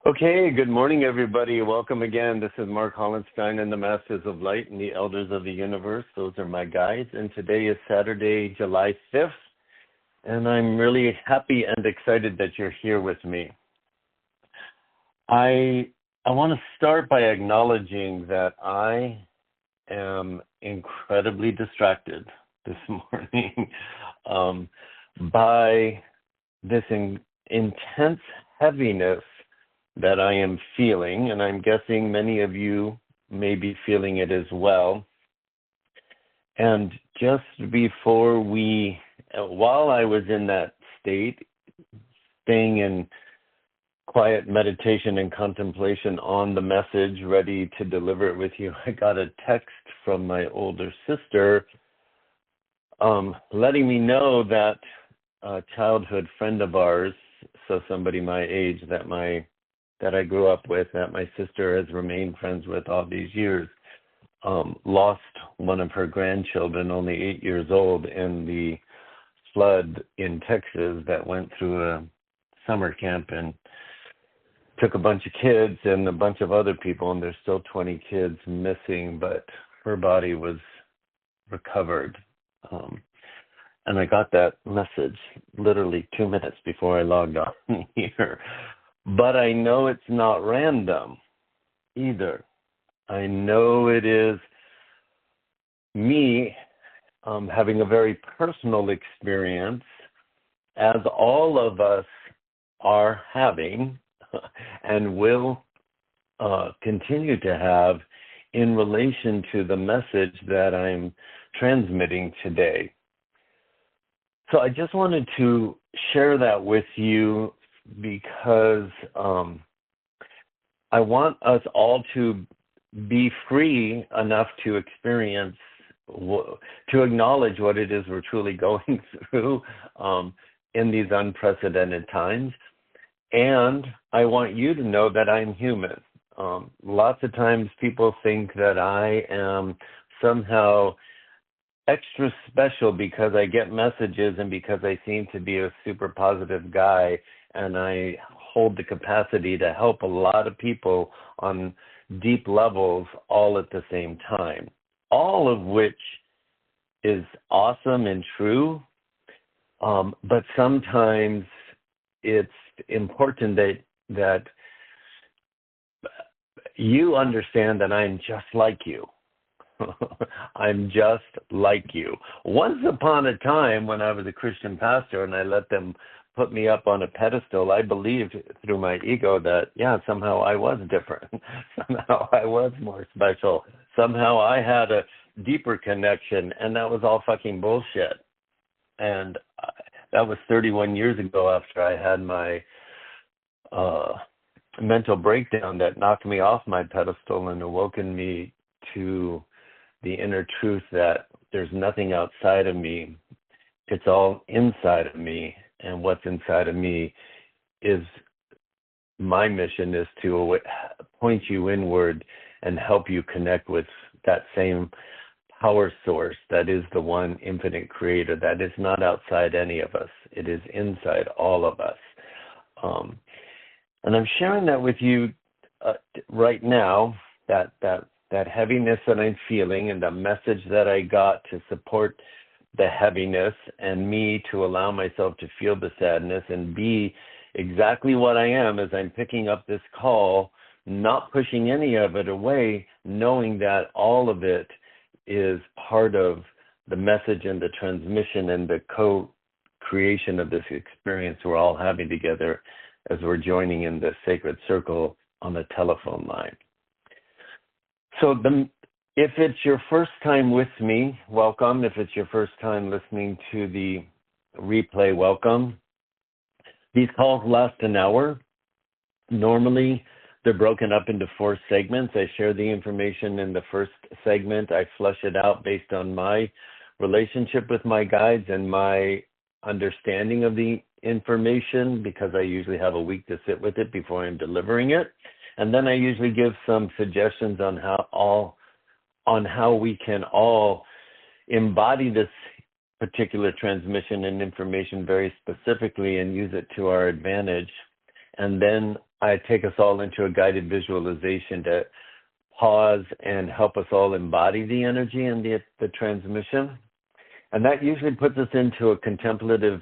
Okay, good morning, everybody. Welcome again. This is Mark Hollenstein and the Masters of Light and the Elders of the Universe. Those are my guides. And today is Saturday, July 5th. And I'm really happy and excited that you're here with me. I want to start by acknowledging that I am incredibly distracted this morning by this intense heaviness that I am feeling, and I'm guessing many of you may be feeling it as well. And just before while I was in that state, staying in quiet meditation and contemplation on the message, ready to deliver it with you, I got a text from my older sister letting me know that a childhood friend of ours, so somebody my age that I grew up with, that my sister has remained friends with all these years, lost one of her grandchildren, only 8 years old, in the flood in Texas that went through a summer camp and took a bunch of kids and a bunch of other people, and there's still 20 kids missing, but her body was recovered. And I got that message literally 2 minutes before I logged on here. But I know it's not random either. I know it is me having a very personal experience, as all of us are having and will continue to have in relation to the message that I'm transmitting today. So I just wanted to share that with you because I want us all to be free enough to experience, to acknowledge what it is we're truly going through in these unprecedented times. And I want you to know that I'm human. Lots of times people think that I am somehow extra special because I get messages and because I seem to be a super positive guy, and I hold the capacity to help a lot of people on deep levels all at the same time, all of which is awesome and true. But sometimes it's important that you understand that I'm just like you. I'm just like you. Once upon a time, when I was a Christian pastor and I let them put me up on a pedestal, I believed through my ego that, yeah, somehow I was different. Somehow I was more special. Somehow I had a deeper connection, and that was all fucking bullshit. And that was 31 years ago after I had my mental breakdown that knocked me off my pedestal and awoken me to the inner truth that there's nothing outside of me. It's all inside of me. And what's inside of me is my mission is to point you inward and help you connect with that same power source that is the one infinite creator that is not outside any of us. It is inside all of us. And I'm sharing that with you right now, that heaviness that I'm feeling and the message that I got to support the heaviness and me to allow myself to feel the sadness and be exactly what I am as I'm picking up this call, not pushing any of it away, knowing that all of it is part of the message and the transmission and the co-creation of this experience we're all having together as we're joining in the sacred circle on the telephone line. So if it's your first time with me, welcome. If it's your first time listening to the replay, welcome. These calls last an hour. Normally, they're broken up into 4 segments. I share the information in the first segment. I flesh it out based on my relationship with my guides and my understanding of the information, because I usually have a week to sit with it before I'm delivering it. And then I usually give some suggestions on how we can all embody this particular transmission and information very specifically and use it to our advantage. And then I take us all into a guided visualization to pause and help us all embody the energy and the transmission. And that usually puts us into a contemplative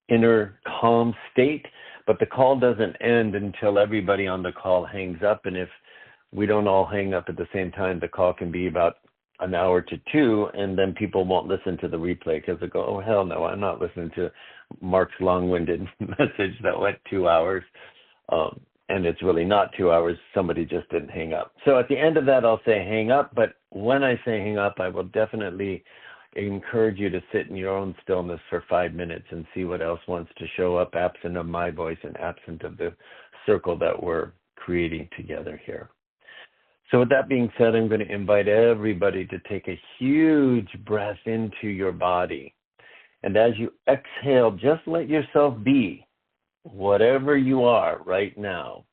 inner calm state, but the call doesn't end until everybody on the call hangs up. And if we don't all hang up at the same time, the call can be about an hour to two, and then people won't listen to the replay because they go, oh, hell no, I'm not listening to Mark's long-winded message that went 2 hours. And it's really not 2 hours. Somebody just didn't hang up. So at the end of that, I'll say hang up. But when I say hang up, I will definitely encourage you to sit in your own stillness for 5 minutes and see what else wants to show up, absent of my voice and absent of the circle that we're creating together here. So with that being said, I'm going to invite everybody to take a huge breath into your body. And as you exhale, just let yourself be whatever you are right now.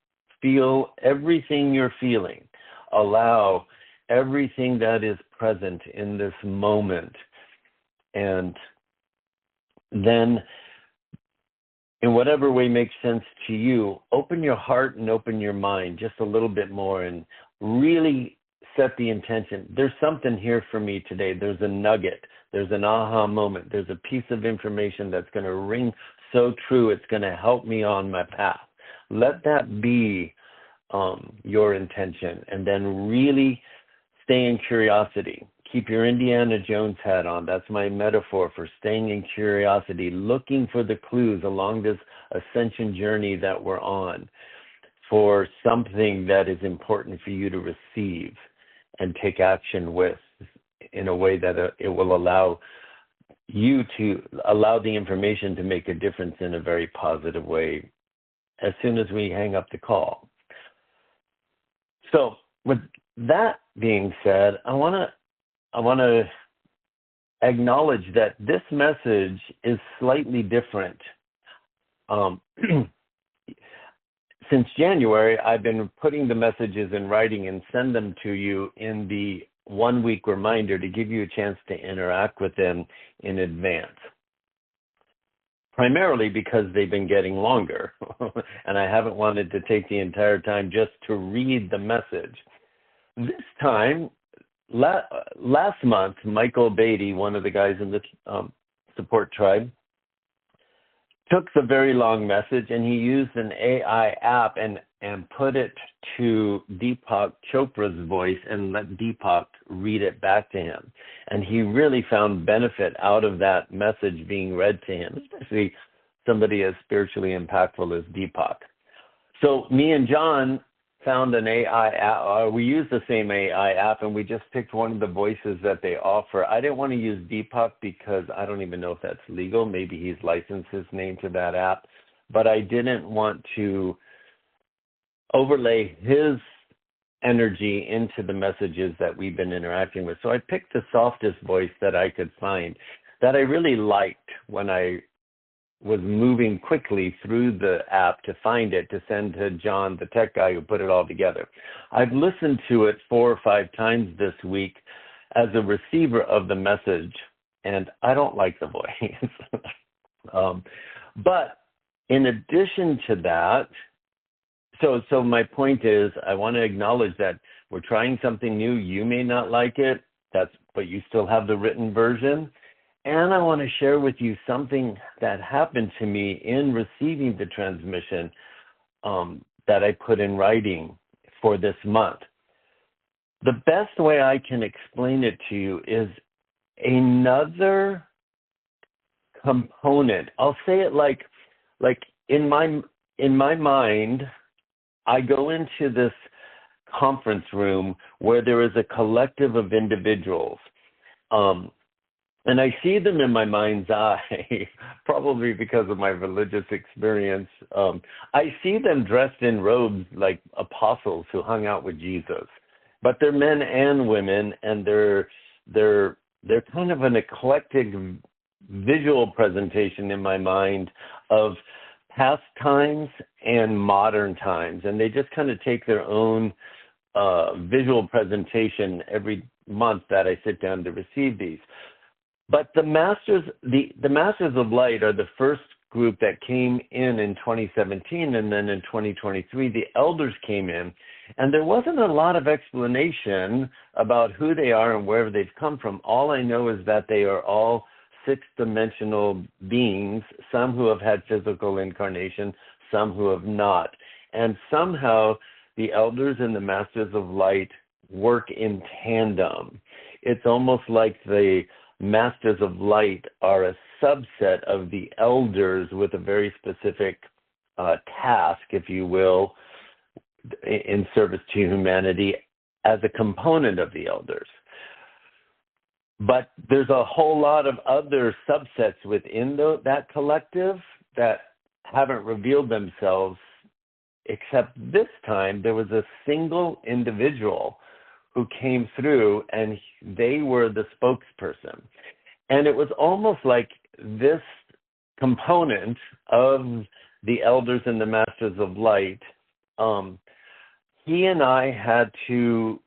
Feel everything you're feeling. Allow everything that is present in this moment. And then, in whatever way makes sense to you, open your heart and open your mind just a little bit more and really set the intention. There's something here for me today. There's a nugget. There's an aha moment. There's a piece of information that's going to ring so true. It's going to help me on my path. Let that be your intention. And then really stay in curiosity. Keep your Indiana Jones hat on. That's my metaphor for staying in curiosity, looking for the clues along this ascension journey that we're on for something that is important for you to receive and take action with in a way that it will allow you to allow the information to make a difference in a very positive way as soon as we hang up the call. So with that being said, I want to acknowledge that this message is slightly different. Since January, I've been putting the messages in writing and send them to you in the 1 week reminder to give you a chance to interact with them in advance. Primarily because they've been getting longer and I haven't wanted to take the entire time just to read the message. This time, last month, Michael Beatty, one of the guys in the support tribe, took the very long message and he used an AI app and put it to Deepak Chopra's voice and let Deepak read it back to him. And he really found benefit out of that message being read to him, especially somebody as spiritually impactful as Deepak. So me and John found an AI app. We used the same AI app and we just picked one of the voices that they offer. I didn't want to use Deepak because I don't even know if that's legal. Maybe he's licensed his name to that app, but I didn't want to overlay his energy into the messages that we've been interacting with. So I picked the softest voice that I could find that I really liked when I was moving quickly through the app to find it, to send to John, the tech guy who put it all together. I've listened to it 4 or 5 times this week as a receiver of the message, and I don't like the voice. But in addition to that, so my point is, I want to acknowledge that we're trying something new. You may not like it, but you still have the written version. And I want to share with you something that happened to me in receiving the transmission that I put in writing for this month. The best way I can explain it to you is another component. I'll say it like in my mind, I go into this conference room where there is a collective of individuals. And I see them in my mind's eye, probably because of my religious experience. I see them dressed in robes like apostles who hung out with Jesus. But they're men and women, and they're kind of an eclectic visual presentation in my mind of past times and modern times. And they just kind of take their own visual presentation every month that I sit down to receive these. But the masters of light are the first group that came in 2017, and then in 2023, the elders came in, and there wasn't a lot of explanation about who they are and where they've come from. All I know is that they are all six-dimensional beings, some who have had physical incarnation, some who have not. And somehow the elders and the masters of light work in tandem. It's almost like the masters of light are a subset of the elders with a very specific task, if you will, in service to humanity as a component of the elders. But there's a whole lot of other subsets within that collective that haven't revealed themselves, except this time there was a single individual who came through, and they were the spokesperson. And it was almost like this component of the elders and the masters of light, he and I had to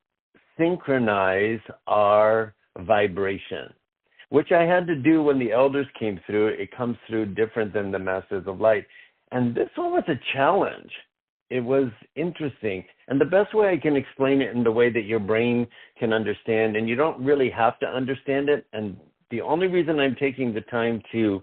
synchronize our vibration, which I had to do when the elders came through. It comes through different than the masters of light. And this one was a challenge. It was interesting. And the best way I can explain it in the way that your brain can understand, and you don't really have to understand it, and the only reason I'm taking the time to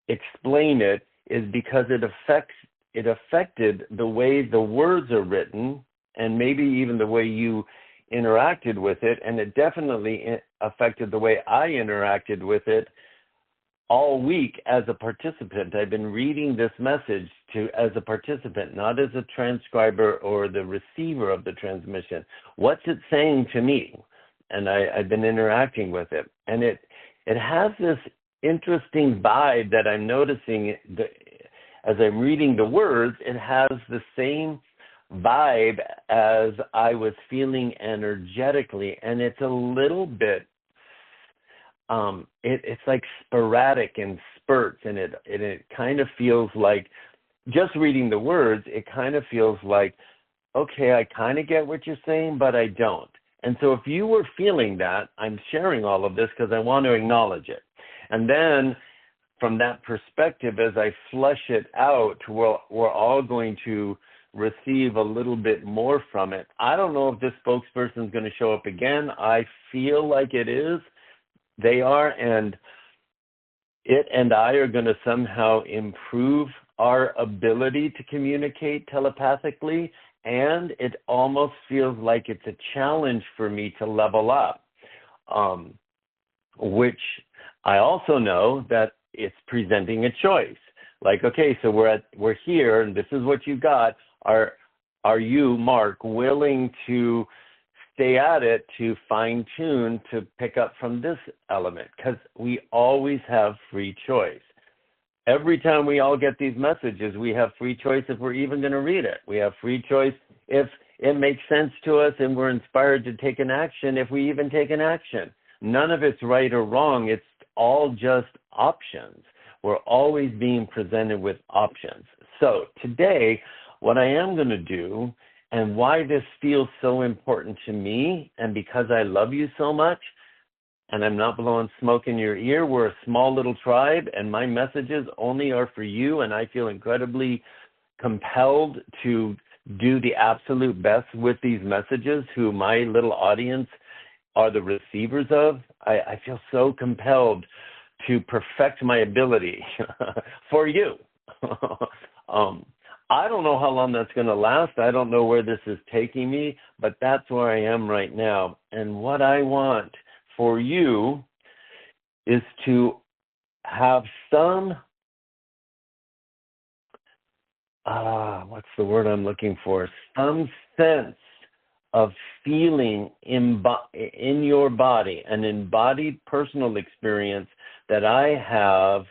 explain it is because it affected the way the words are written, and maybe even the way you interacted with it, and it definitely affected the way I interacted with it all week as a participant. I've been reading this message as a participant, not as a transcriber or the receiver of the transmission. What's it saying to me? And I've been interacting with it. And it has this interesting vibe that I'm noticing as I'm reading the words. It has the same vibe as I was feeling energetically, and it's a little bit it's like sporadic in spurts, and it kind of feels like, just reading the words, it kind of feels like, okay, I kind of get what you're saying, but I don't. And so if you were feeling that, I'm sharing all of this because I want to acknowledge it. And then from that perspective, as I flush it out, we're all going to receive a little bit more from it. I don't know if this spokesperson is going to show up again. I feel like it is. They are, and it and I are going to somehow improve our ability to communicate telepathically, and it almost feels like it's a challenge for me to level up, which I also know that it's presenting a choice. Like, okay, so we're here, and this is what you got. Are you, Mark, willing to stay at it, to fine tune, to pick up from this element? Because we always have free choice. Every time we all get these messages, we have free choice if we're even going to read it. We have free choice if it makes sense to us and we're inspired to take an action, if we even take an action. None of it's right or wrong. It's all just options. We're always being presented with options. So today, what I am going to do, and why this feels so important to me, and because I love you so much, and I'm not blowing smoke in your ear, we're a small little tribe, and my messages only are for you, and I feel incredibly compelled to do the absolute best with these messages, who my little audience are the receivers of. I feel so compelled to perfect my ability for you. I don't know how long that's going to last. I don't know where this is taking me, but that's where I am right now. And what I want for you is to have some, what's the word I'm looking for? Some sense of feeling in your body, an embodied personal experience that I have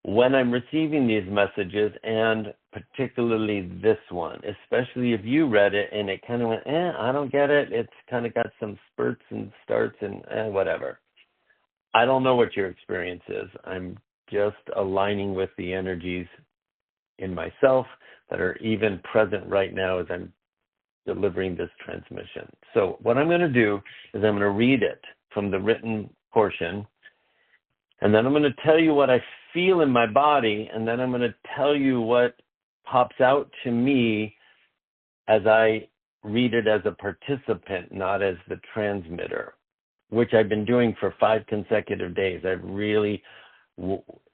when I'm receiving these messages, and particularly this one, especially if you read it and it kind of went, I don't get it. It's kind of got some spurts and starts and whatever. I don't know what your experience is. I'm just aligning with the energies in myself that are even present right now as I'm delivering this transmission. So what I'm going to do is I'm going to read it from the written portion, And then I'm going to tell you what I feel in my body, and then I'm going to tell you what pops out to me as I read it as a participant, not as the transmitter, which I've been doing for 5 consecutive days. I've really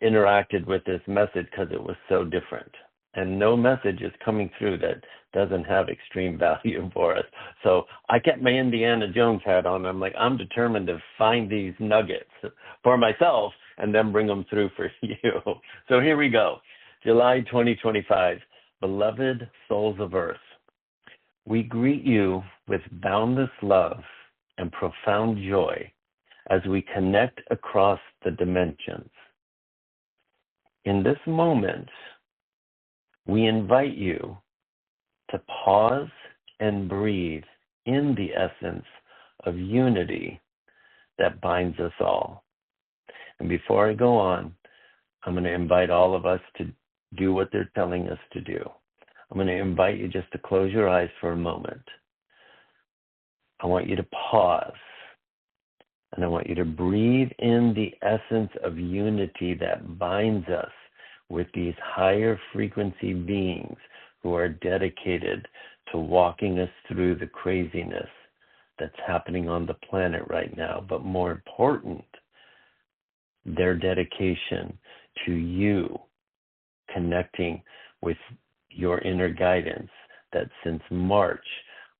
interacted with this message because it was so different. And no message is coming through that doesn't have extreme value for us. So I kept my Indiana Jones hat on. I'm like, I'm determined to find these nuggets for myself and then bring them through for you. So here we go. July 2025. Beloved souls of Earth, we greet you with boundless love and profound joy as we connect across the dimensions. In this moment, we invite you to pause and breathe in the essence of unity that binds us all. And before I go on, I'm going to invite all of us to do what they're telling us to do. I'm going to invite you just to close your eyes for a moment. I want you to pause, and I want you to breathe in the essence of unity that binds us with these higher frequency beings who are dedicated to walking us through the craziness that's happening on the planet right now. But more important, their dedication to you connecting with your inner guidance that since March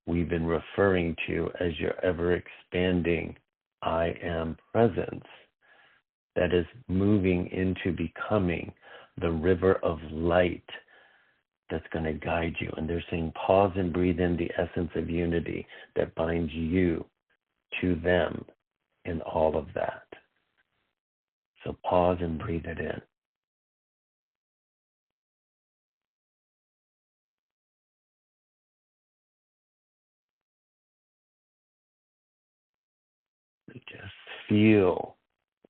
we've been referring to as your ever expanding I am presence that is moving into becoming the river of light that's going to guide you. And they're saying pause and breathe in the essence of unity that binds you to them in all of that. So pause and breathe it in. Just feel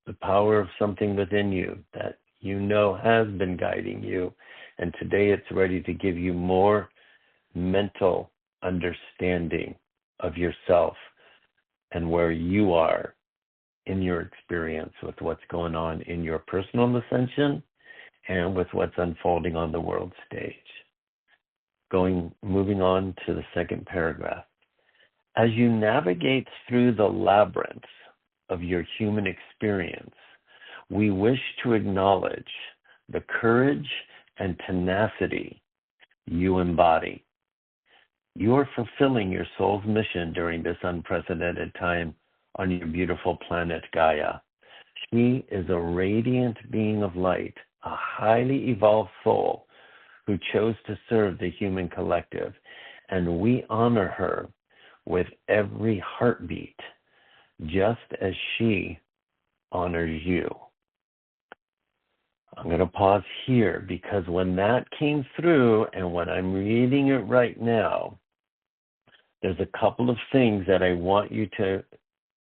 the power of something within you that you know has been guiding you. And today it's ready to give you more mental understanding of yourself and where you are in your experience with what's going on in your personal ascension and with what's unfolding on the world stage. Moving on to the second paragraph. As you navigate through the labyrinth of your human experience, we wish to acknowledge the courage and tenacity you embody. You are fulfilling your soul's mission during this unprecedented time on your beautiful planet Gaia. She is a radiant being of light, a highly evolved soul who chose to serve the human collective, and we honor her with every heartbeat, just as she honors you. I'm going to pause here because when that came through and when I'm reading it right now, there's a couple of things that I want you to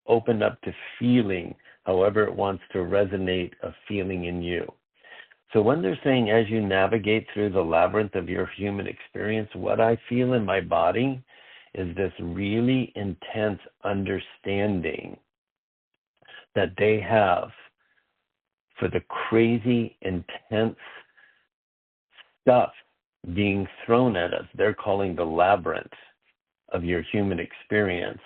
open up to feeling, however it wants to resonate a feeling in you. So when they're saying, as you navigate through the labyrinth of your human experience, what I feel in my body is this really intense understanding that they have for the crazy, intense stuff being thrown at us. They're calling the labyrinth of your human experience.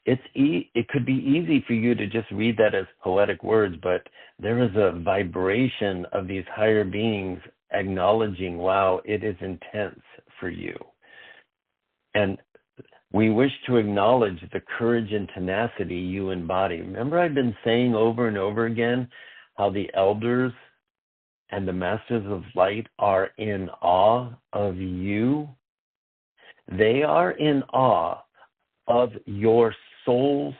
It could be easy for you to just read that as poetic words, but there is a vibration of these higher beings acknowledging, wow, it is intense for you. And we wish to acknowledge the courage and tenacity you embody. Remember, I've been saying over and over again how the elders and the masters of light are in awe of you. They are in awe of your soul's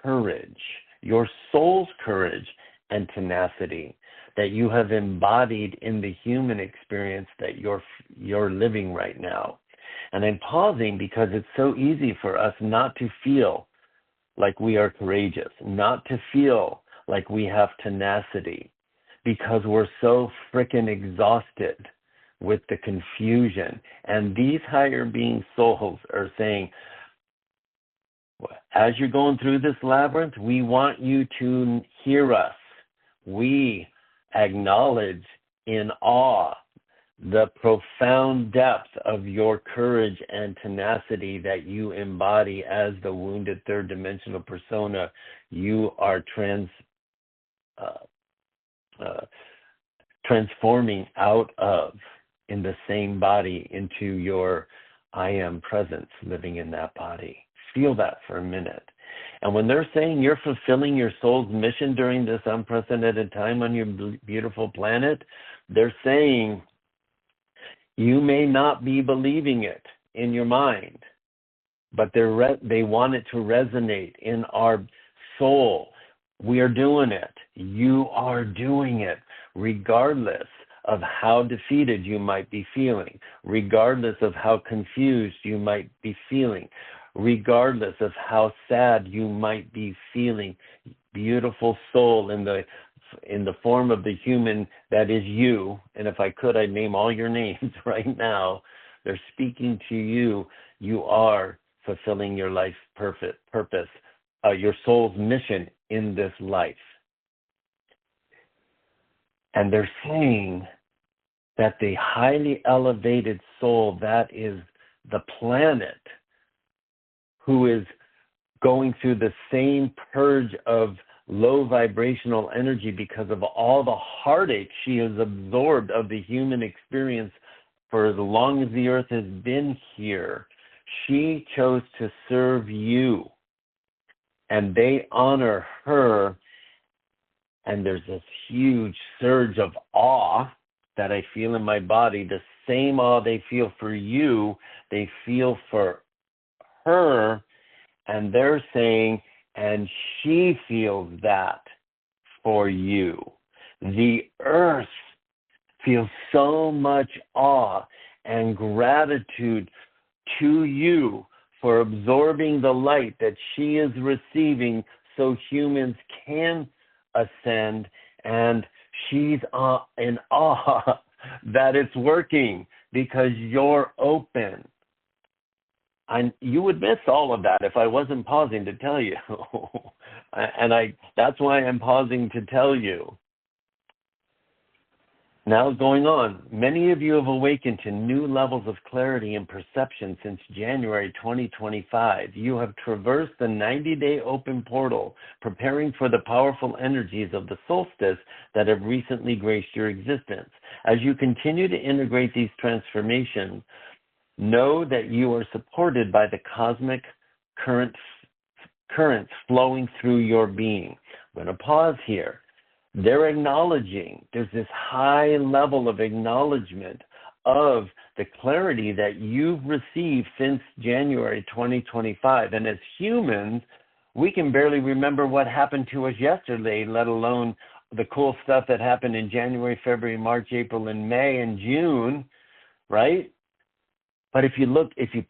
courage and tenacity that you have embodied in the human experience that you're living right now. And I'm pausing because it's so easy for us not to feel like we are courageous, not to feel like we have tenacity, because we're so freaking exhausted with the confusion. And these higher being souls are saying, as you're going through this labyrinth, we want you to hear us. we acknowledge in awe the profound depth of your courage and tenacity that you embody as the wounded third dimensional persona you are transforming out of in the same body into your I am presence living in that body. Feel that for a minute. And when they're saying you're fulfilling your soul's mission during this unprecedented time on your beautiful planet, they're saying you may not be believing it in your mind, but they want it to resonate in our soul. We are doing it. You are doing it, regardless of how defeated you might be feeling, regardless of how confused you might be feeling, regardless of how sad you might be feeling. Beautiful soul in the form of the human that is you, and if I could, I'd name all your names right now. They're speaking to you. You are fulfilling your life's purpose, your soul's mission in this life. And they're saying that the highly elevated soul that is the planet, who is going through the same purge of low vibrational energy because of all the heartache she has absorbed of the human experience for as long as the earth has been here, she chose to serve you. And they honor her. And there's this huge surge of awe that I feel in my body. The same awe they feel for you, they feel for her. And they're saying, and she feels that for you. The earth feels so much awe and gratitude to you for absorbing the light that she is receiving so humans can ascend, and she's in awe that it's working because you're open. And you would miss all of that if I wasn't pausing to tell you. And that's why I'm pausing to tell you. Now going on, many of you have awakened to new levels of clarity and perception since January 2025. You have traversed the 90-day open portal, preparing for the powerful energies of the solstice that have recently graced your existence. As you continue to integrate these transformations, know that you are supported by the cosmic currents flowing through your being. I'm going to pause here. They're acknowledging, there's this high level of acknowledgement of the clarity that you've received since January 2025. And as humans, we can barely remember what happened to us yesterday, let alone the cool stuff that happened in January, February, March, April, and May, and June, right? But if you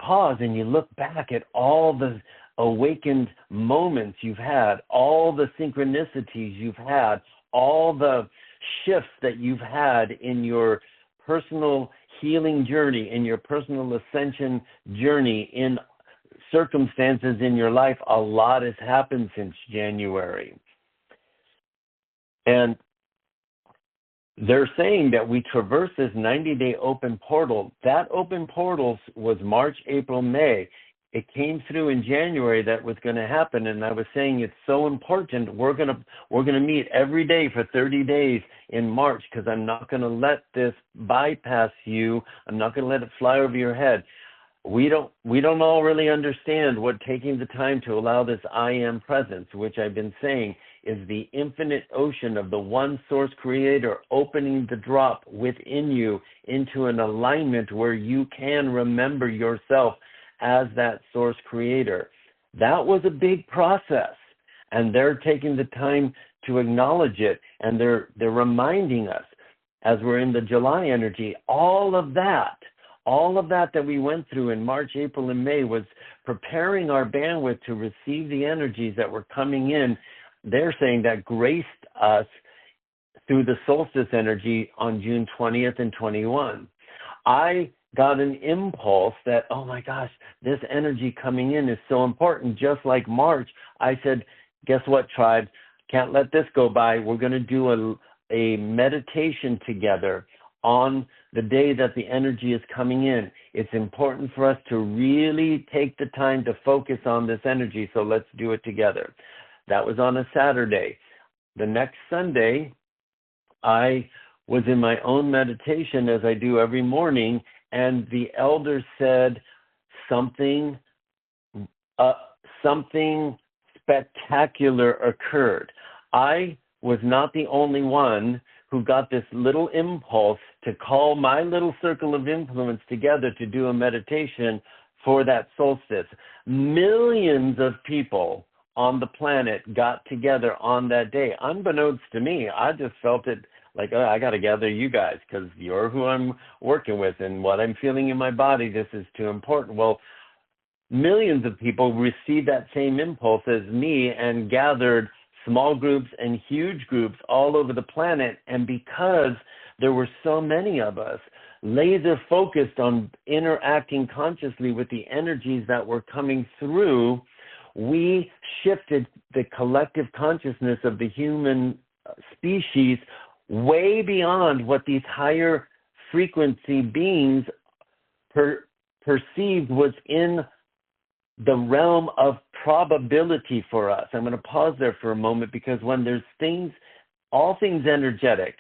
pause and you look back at all the awakened moments you've had, all the synchronicities you've had, all the shifts that you've had in your personal healing journey, in your personal ascension journey, in circumstances in your life, a lot has happened since January. And they're saying that we traverse this 90-day open portal. That open portal was March, April, May. It came through in January that was going to happen, and I was saying it's so important. We're gonna meet every day for 30 days in March because I'm not going to let this bypass you. I'm not going to let it fly over your head. We don't all really understand what taking the time to allow this I am presence, which I've been saying is the infinite ocean of the one source creator opening the drop within you into an alignment where you can remember yourself as that source creator. That was a big process, and they're taking the time to acknowledge it, and they're reminding us as we're in the July energy, all of that we went through in March, April, and May was preparing our bandwidth to receive the energies that were coming in. They're saying that graced us through the solstice energy on June 20th and 21. I got an impulse that, oh my gosh, this energy coming in is so important. Just like March, I said, guess what, tribe? Can't let this go by. We're going to do a meditation together on the day that the energy is coming in. It's important for us to really take the time to focus on this energy, so let's do it together. That was on a Saturday. The next Sunday, I was in my own meditation, as I do every morning, and the elder said something spectacular occurred. I was not the only one who got this little impulse to call my little circle of influence together to do a meditation for that solstice. Millions of people on the planet got together on that day. Unbeknownst to me, I just felt it like, oh, I got to gather you guys because you're who I'm working with and what I'm feeling in my body. This is too important. Well, millions of people received that same impulse as me and gathered small groups and huge groups all over the planet. And because there were so many of us laser focused on interacting consciously with the energies that were coming through, we shifted the collective consciousness of the human species way beyond what these higher frequency beings perceived was in the realm of probability for us. I'm going to pause there for a moment, because when there's things, all things energetic,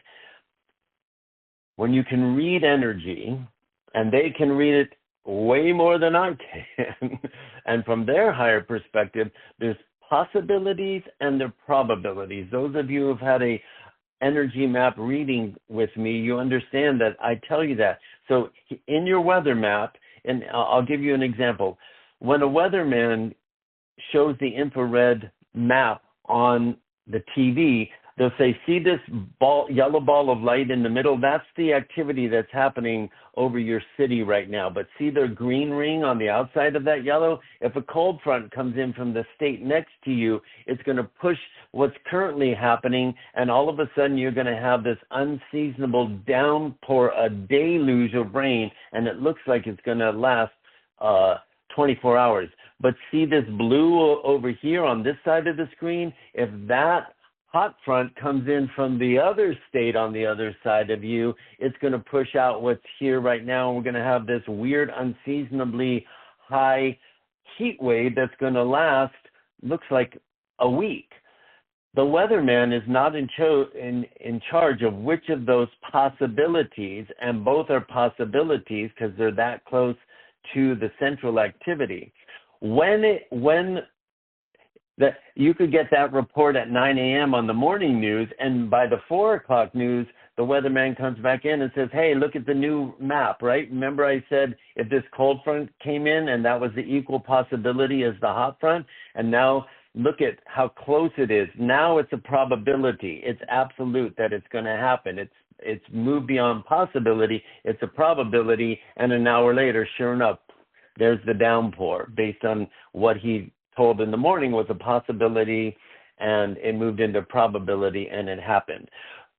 when you can read energy, and they can read it way more than I can, and from their higher perspective, there's possibilities and there are probabilities. Those of you who've had a energy map reading with me, you understand that I tell you that. So in your weather map, and I'll give you an example. When a weatherman shows the infrared map on the TV, they'll say, see this yellow ball of light in the middle? That's the activity that's happening over your city right now. But see the green ring on the outside of that yellow? If a cold front comes in from the state next to you, it's going to push what's currently happening, and all of a sudden you're going to have this unseasonable downpour, a deluge of rain, and it looks like it's going to last 24 hours. But see this blue over here on this side of the screen? If that hot front comes in from the other state on the other side of you, it's going to push out what's here right now, and we're going to have this weird, unseasonably high heat wave that's going to last, looks like, a week. The weatherman is not in charge of which of those possibilities, and both are possibilities because they're that close to the central activity. That you could get that report at 9 a.m. on the morning news, and by the 4 o'clock news, the weatherman comes back in and says, hey, look at the new map, right? Remember I said if this cold front came in and that was the equal possibility as the hot front, and now look at how close it is. Now it's a probability. It's absolute that it's going to happen. It's moved beyond possibility. It's a probability, and an hour later, sure enough, there's the downpour based on what he told in the morning was a possibility, and it moved into probability, and it happened.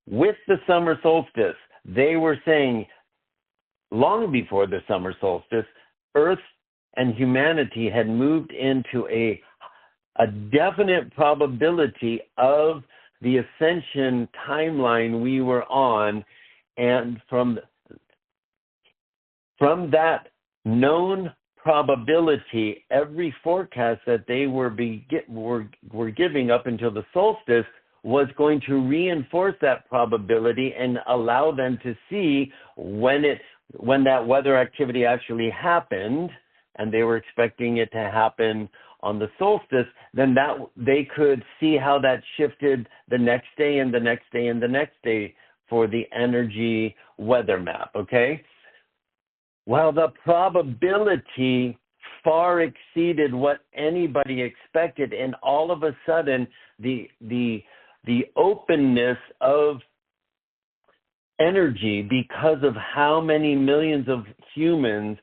With the summer solstice, they were saying long before the summer solstice, Earth and humanity had moved into a definite probability of the ascension timeline we were on, and from that known probability, every forecast that they were giving up until the solstice was going to reinforce that probability and allow them to see when that weather activity actually happened, and they were expecting it to happen on the solstice, then that they could see how that shifted the next day and the next day and the next day for the energy weather map, okay? Well, the probability far exceeded what anybody expected, and all of a sudden, the openness of energy, because of how many millions of humans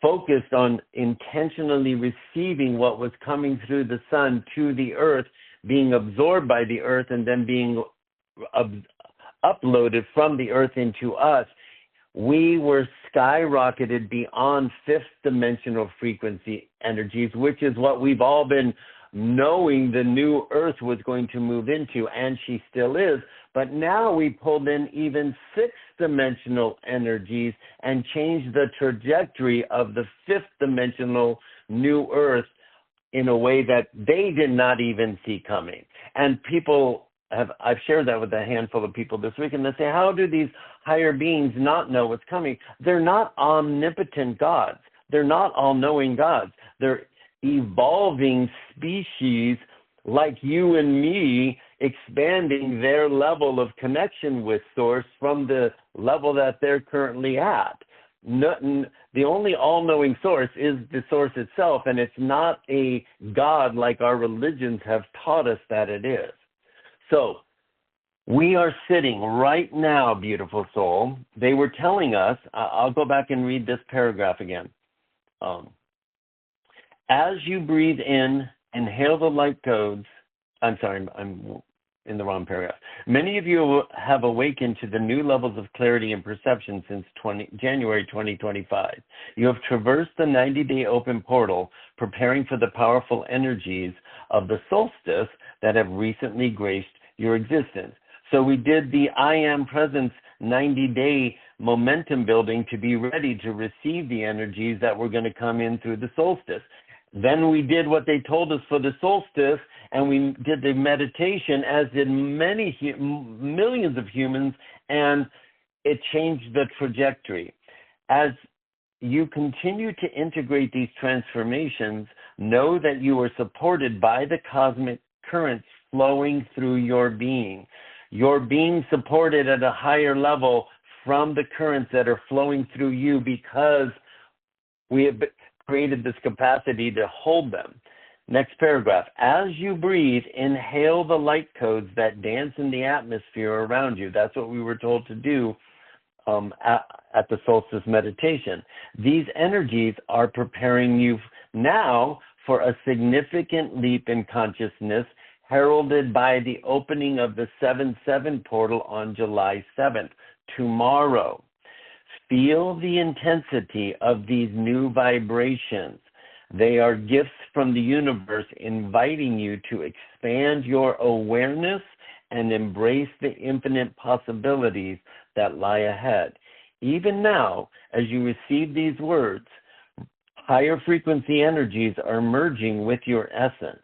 focused on intentionally receiving what was coming through the sun to the earth, being absorbed by the earth, and then being uploaded from the earth into us, we were skyrocketed beyond fifth dimensional frequency energies, which is what we've all been knowing the new earth was going to move into, and she still is. But now we pulled in even sixth-dimensional energies and changed the trajectory of the fifth-dimensional new earth in a way that they did not even see coming. And I've shared that with a handful of people this week, and they say, how do these higher beings not know what's coming? They're not omnipotent gods. They're not all-knowing gods. They're evolving species like you and me, expanding their level of connection with Source from the level that they're currently at. The only all-knowing Source is the Source itself, and it's not a God like our religions have taught us that it is. So we are sitting right now, beautiful soul. They were telling us, I'll go back and read this paragraph again. As you breathe in, inhale the light codes. I'm sorry, I'm in the wrong paragraph. Many of you have awakened to the new levels of clarity and perception since January 2025. You have traversed the 90-day open portal, preparing for the powerful energies of the solstice that have recently graced your existence. So we did the I Am Presence 90-day momentum building to be ready to receive the energies that were going to come in through the solstice. Then we did what they told us for the solstice, and we did the meditation, as did millions of humans, and it changed the trajectory. As you continue to integrate these transformations, know that you are supported by the cosmic currents flowing through your being. You're being supported at a higher level from the currents that are flowing through you because we have created this capacity to hold them. Next paragraph. As you breathe, inhale the light codes that dance in the atmosphere around you. That's what we were told to do at the solstice meditation. These energies are preparing you now for a significant leap in consciousness, heralded by the opening of the 7-7 portal on July 7th, tomorrow. Feel the intensity of these new vibrations. They are gifts from the universe inviting you to expand your awareness and embrace the infinite possibilities that lie ahead. Even now, as you receive these words, higher frequency energies are merging with your essence.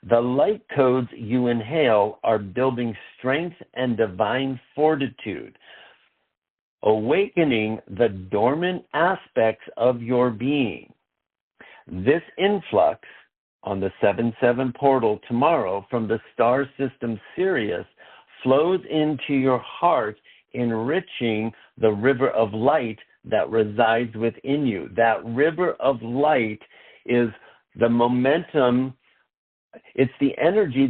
The light codes you inhale are building strength and divine fortitude, awakening the dormant aspects of your being. This influx on the 7-7 portal tomorrow from the star system Sirius flows into your heart, enriching the river of light that resides within you. That river of light is the momentum. It's the energy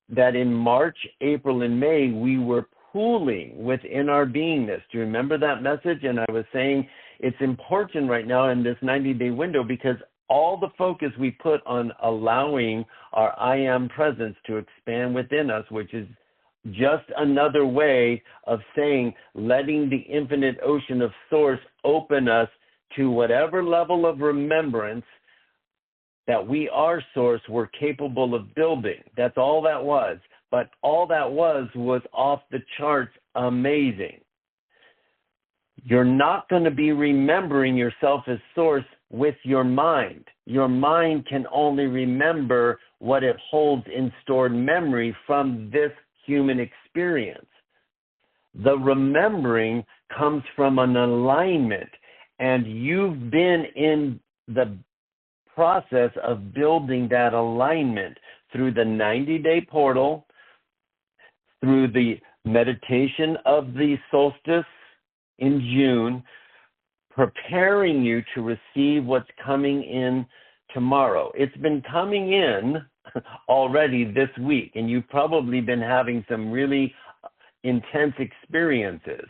that in March, April, and May we were pooling within our beingness. Do you remember that message? And I was saying it's important right now in this 90-day window because all the focus we put on allowing our I Am presence to expand within us, which is just another way of saying letting the infinite ocean of Source open us to whatever level of remembrance that we are Source we're capable of building. That's all that was. But all that was off the charts amazing. You're not going to be remembering yourself as Source with your mind. Your mind can only remember what it holds in stored memory from this human experience. The remembering comes from an alignment, and you've been in the process of building that alignment through the 90-day portal, through the meditation of the solstice in June, preparing you to receive what's coming in tomorrow. It's been coming in already this week, and you've probably been having some really intense experiences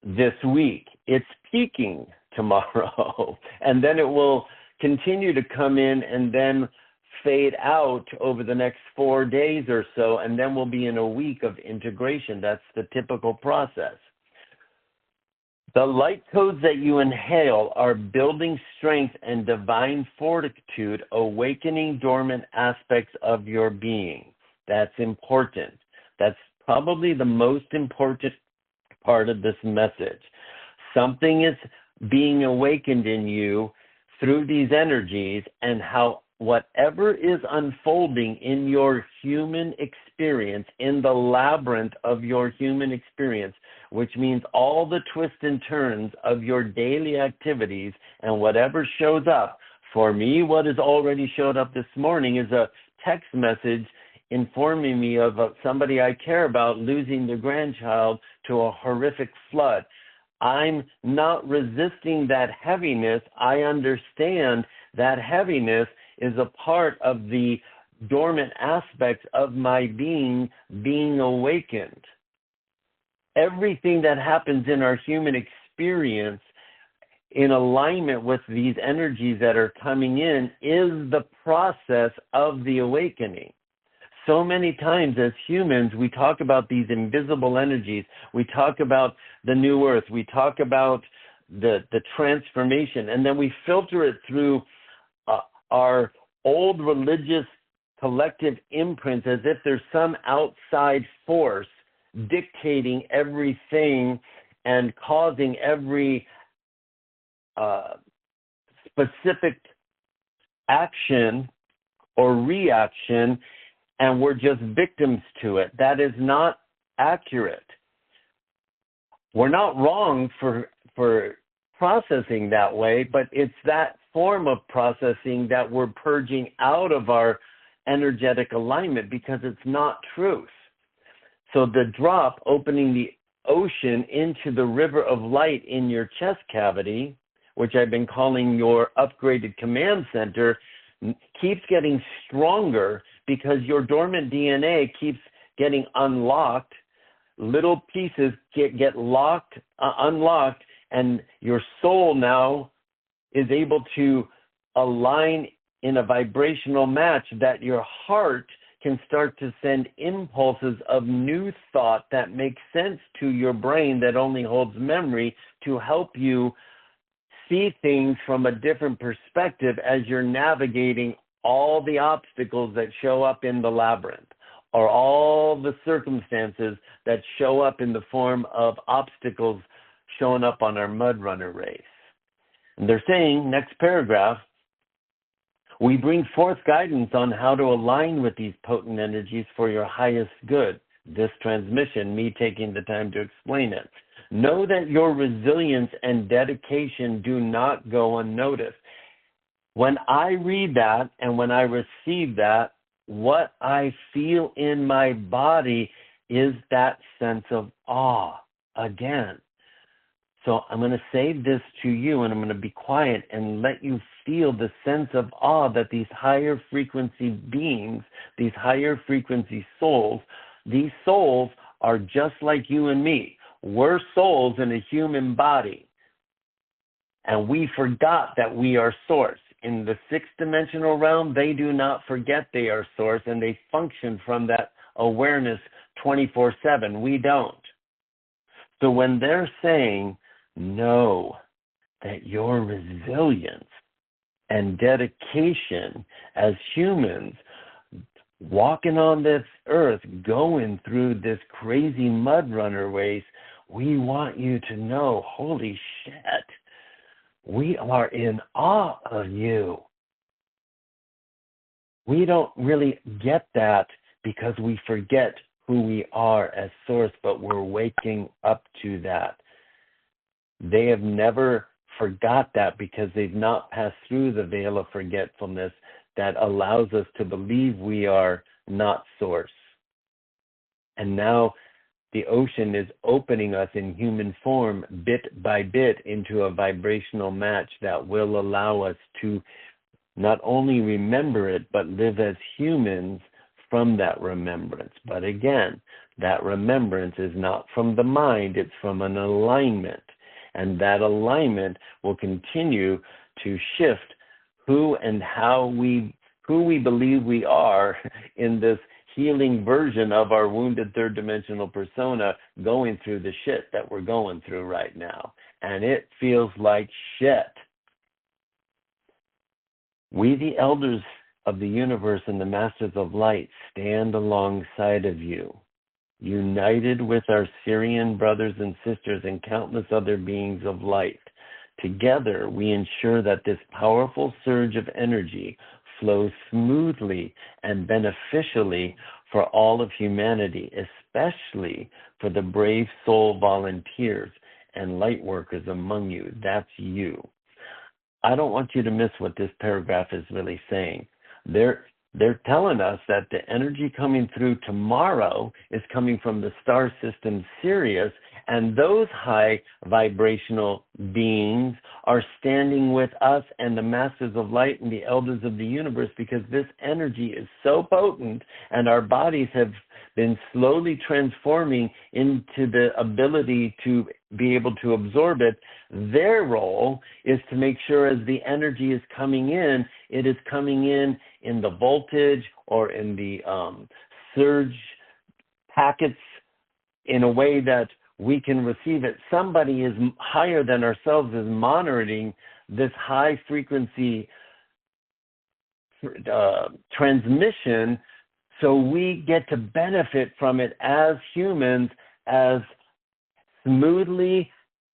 this week. It's peaking tomorrow, and then it will continue to come in and then fade out over the next 4 days or so, and then we'll be in a week of integration. That's the typical process. The light codes that you inhale are building strength and divine fortitude, awakening dormant aspects of your being. That's important. That's probably the most important part of this message. Something is being awakened in you through these energies, and how whatever is unfolding in your human experience, in the labyrinth of your human experience, which means all the twists and turns of your daily activities and whatever shows up. For me, what has already showed up this morning is a text message informing me of somebody I care about losing their grandchild to a horrific flood. I'm not resisting that heaviness. I understand that heaviness is a part of the dormant aspects of my being awakened. Everything that happens in our human experience in alignment with these energies that are coming in is the process of the awakening. So many times as humans, we talk about these invisible energies. We talk about the new earth. We talk about the transformation, and then we filter it through our old religious collective imprints as if there's some outside force dictating everything and causing every specific action or reaction, and we're just victims to it. That is not accurate. We're not wrong for processing that way, but it's that form of processing that we're purging out of our energetic alignment because it's not truth. So the drop opening the ocean into the river of light in your chest cavity, which I've been calling your upgraded command center, keeps getting stronger because your dormant DNA keeps getting unlocked. Little pieces get unlocked, and your soul now is able to align in a vibrational match that your heart can start to send impulses of new thought that make sense to your brain that only holds memory to help you see things from a different perspective as you're navigating all the obstacles that show up in the labyrinth, or all the circumstances that show up in the form of obstacles showing up on our mud runner race. And they're saying, next paragraph, we bring forth guidance on how to align with these potent energies for your highest good. This transmission, me taking the time to explain it. Know that your resilience and dedication do not go unnoticed. When I read that and when I receive that, what I feel in my body is that sense of awe again. So I'm going to say this to you, and I'm going to be quiet and let you feel the sense of awe that these higher frequency beings, these higher frequency souls, these souls are just like you and me. We're souls in a human body. And we forgot that we are source. In the sixth dimensional realm, they do not forget they are source, and they function from that awareness 24/7. We don't. So when they're saying, know that your resilience and dedication as humans walking on this earth, going through this crazy mud runner race, we want you to know, holy shit, we are in awe of you. We don't really get that because we forget who we are as source, but we're waking up to that. They have never forgot that because they've not passed through the veil of forgetfulness that allows us to believe we are not source. And now the ocean is opening us in human form bit by bit into a vibrational match that will allow us to not only remember it, but live as humans from that remembrance. But again, that remembrance is not from the mind, it's from an alignment. And that alignment will continue to shift who and how who we believe we are in this healing version of our wounded third dimensional persona going through the shit that we're going through right now. And it feels like shit. We, the elders of the universe and the masters of light, stand alongside of you, united with our Syrian brothers and sisters and countless other beings of light. Together, we ensure that this powerful surge of energy flows smoothly and beneficially for all of humanity, especially for the brave soul volunteers and light workers among you. That's you. I don't want you to miss what this paragraph is really saying. They're telling us that the energy coming through tomorrow is coming from the star system Sirius, and those high vibrational beings are standing with us and the masters of light and the elders of the universe, because this energy is so potent and our bodies have been slowly transforming into the ability to be able to absorb it. Their role is to make sure as the energy is coming in, it is coming in the voltage or in the surge packets in a way that we can receive it. Somebody is higher than ourselves is monitoring this high frequency transmission, so we get to benefit from it as humans as smoothly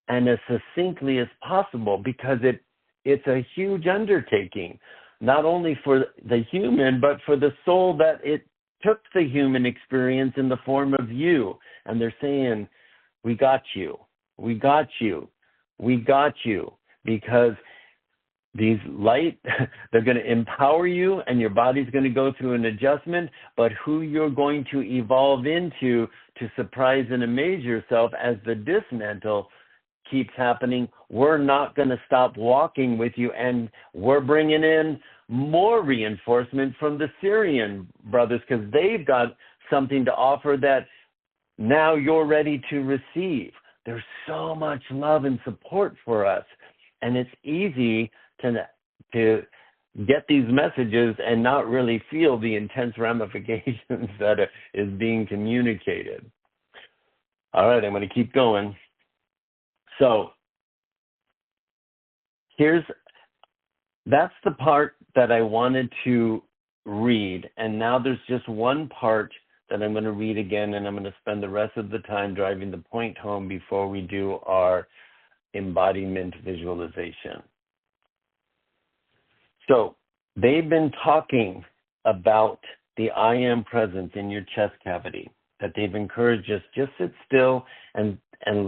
and as succinctly as possible, because it's a huge undertaking, not only for the human, but for the soul that it took the human experience in the form of you. And they're saying, we got you, we got you, we got you, because these light, they're going to empower you and your body's going to go through an adjustment, but who you're going to evolve into to surprise and amaze yourself as the dismantle keeps happening. We're not going to stop walking with you, and we're bringing in more reinforcement from the Syrian brothers, because they've got something to offer that now you're ready to receive. There's so much love and support for us, and it's easy to get these messages and not really feel the intense ramifications that is being communicated. All right, I'm going to keep going. So that's the part that I wanted to read, and now there's just one part that I'm going to read again, and I'm going to spend the rest of the time driving the point home before we do our embodiment visualization. So they've been talking about the I am presence in your chest cavity, that they've encouraged us just sit still and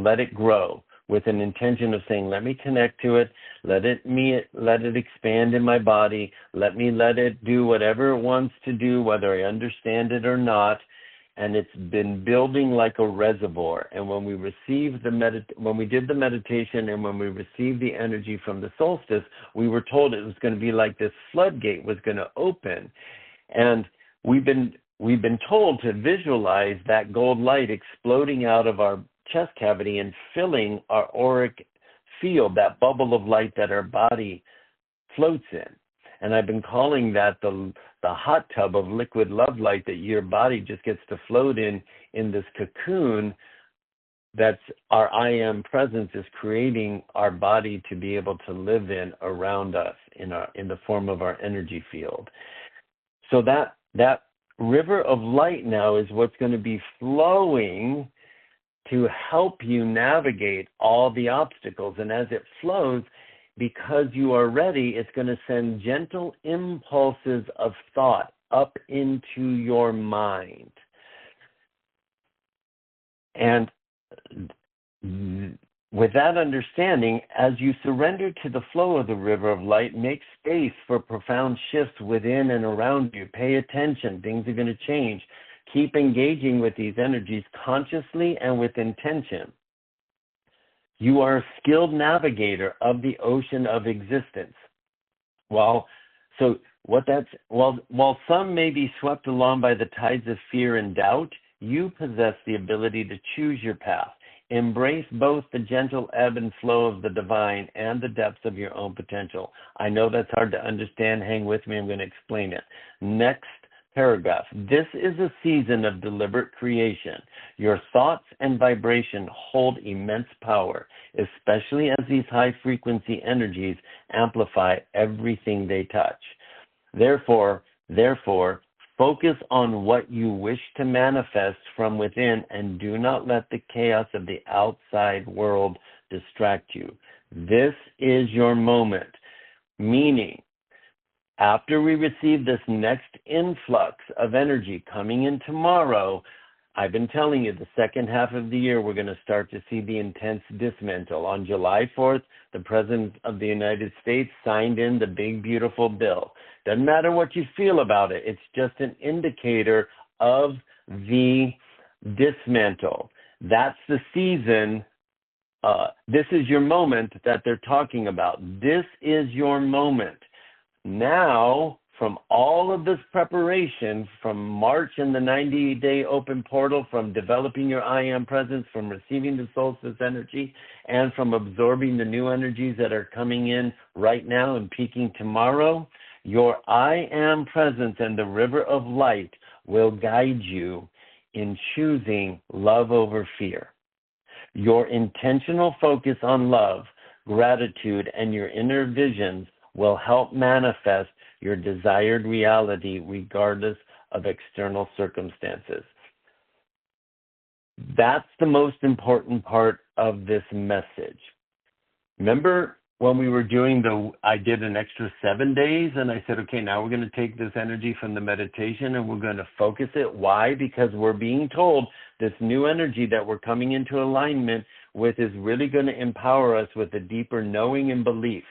let it grow, with an intention of saying, let me connect to it, let it expand in my body, let it do whatever it wants to do, whether I understand it or not. And it's been building like a reservoir. And when we received when we did the meditation and when we received the energy from the solstice, we were told it was going to be like this floodgate was going to open. And we've been told to visualize that gold light exploding out of our chest cavity and filling our auric field, that bubble of light that our body floats in. And I've been calling that the hot tub of liquid love light that your body just gets to float in this cocoon that's our I am presence is creating our body to be able to live in around us in the form of our energy field. So that river of light now is what's going to be flowing to help you navigate all the obstacles. And as it flows, because you are ready, it's going to send gentle impulses of thought up into your mind. And with that understanding, as you surrender to the flow of the river of light, make space for profound shifts within and around you. Pay attention. Things are going to change. Keep engaging with these energies consciously and with intention. You are a skilled navigator of the ocean of existence. While some may be swept along by the tides of fear and doubt, you possess the ability to choose your path. Embrace both the gentle ebb and flow of the divine and the depths of your own potential. I know that's hard to understand. Hang with me. I'm going to explain it. Next paragraph. This is a season of deliberate creation. Your thoughts and vibration hold immense power, especially as these high-frequency energies amplify everything they touch. Therefore, focus on what you wish to manifest from within and do not let the chaos of the outside world distract you. This is your moment, meaning after we receive this next influx of energy coming in tomorrow, I've been telling you the second half of the year, we're going to start to see the intense dismantle. On July 4th, the President of the United States signed in the big, beautiful bill. Doesn't matter what you feel about it. It's just an indicator of the dismantle. That's the season. This is your moment that they're talking about. This is your moment. Now, from all of this preparation, from March and the 90-day open portal, from developing your I am presence, from receiving the solstice energy, and from absorbing the new energies that are coming in right now and peaking tomorrow, your I am presence and the river of light will guide you in choosing love over fear. Your intentional focus on love, gratitude, and your inner visions will help manifest your desired reality regardless of external circumstances. That's the most important part of this message. Remember when we were doing I did an extra 7 days and I said, okay, now we're going to take this energy from the meditation and we're going to focus it. Why? Because we're being told this new energy that we're coming into alignment with is really going to empower us with a deeper knowing and belief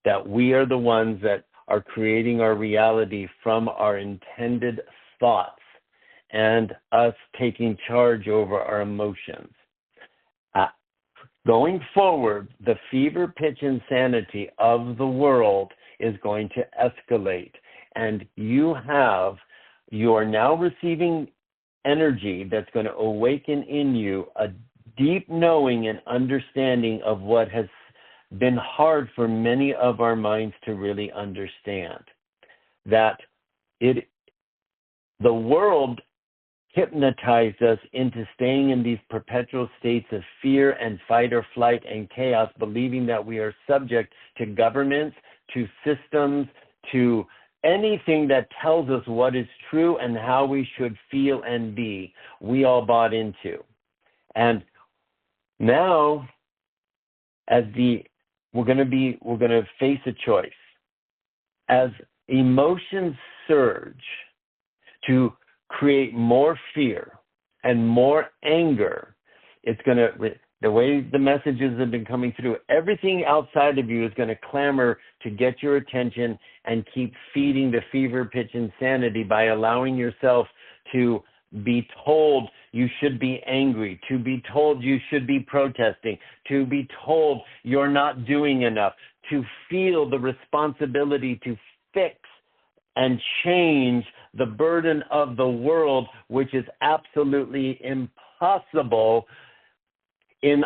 that we are the ones that are creating our reality from our intended thoughts and us taking charge over our emotions. Going forward, the fever pitch insanity of the world is going to escalate, and you are now receiving energy that's going to awaken in you a deep knowing and understanding of what has been hard for many of our minds to really understand. That the world hypnotized us into staying in these perpetual states of fear and fight or flight and chaos, believing that we are subject to governments, to systems, to anything that tells us what is true and how we should feel and be. We all bought into. And now, we're going to face a choice. As emotions surge to create more fear and more anger, the way the messages have been coming through, everything outside of you is going to clamor to get your attention and keep feeding the fever pitch insanity by allowing yourself to be told you should be angry, to be told you should be protesting, to be told you're not doing enough, to feel the responsibility to fix and change the burden of the world, which is absolutely impossible in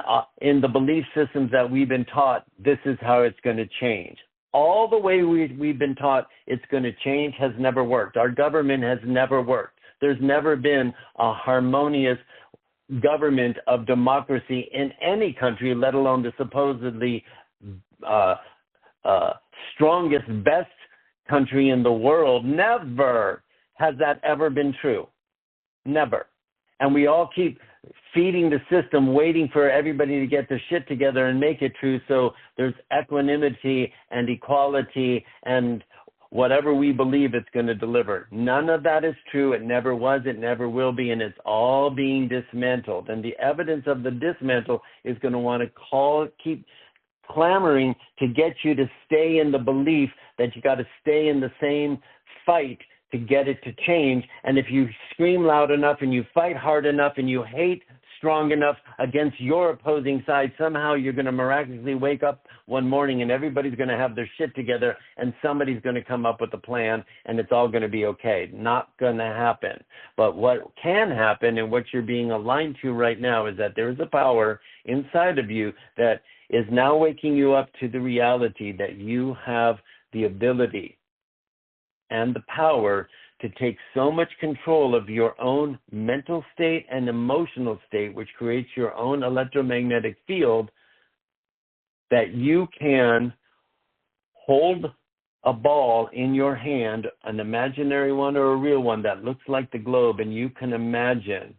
the belief systems that we've been taught. This is how it's going to change. All the way we've been taught it's going to change has never worked. Our government has never worked. There's never been a harmonious government of democracy in any country, let alone the supposedly strongest, best country in the world. Never has that ever been true. Never. And we all keep feeding the system, waiting for everybody to get their shit together and make it true. So there's equanimity and equality and whatever we believe it's going to deliver. None of that is true. It never was. It never will be. And it's all being dismantled. And the evidence of the dismantle is going to want to keep clamoring to get you to stay in the belief that you got to stay in the same fight to get it to change. And if you scream loud enough and you fight hard enough and you hate strong enough against your opposing side, somehow you're going to miraculously wake up one morning and everybody's going to have their shit together and somebody's going to come up with a plan and it's all going to be okay. Not going to happen. But what can happen and what you're being aligned to right now is that there is a power inside of you that is now waking you up to the reality that you have the ability and the power to to take so much control of your own mental state and emotional state, which creates your own electromagnetic field, that you can hold a ball in your hand, an imaginary one or a real one that looks like the globe, and you can imagine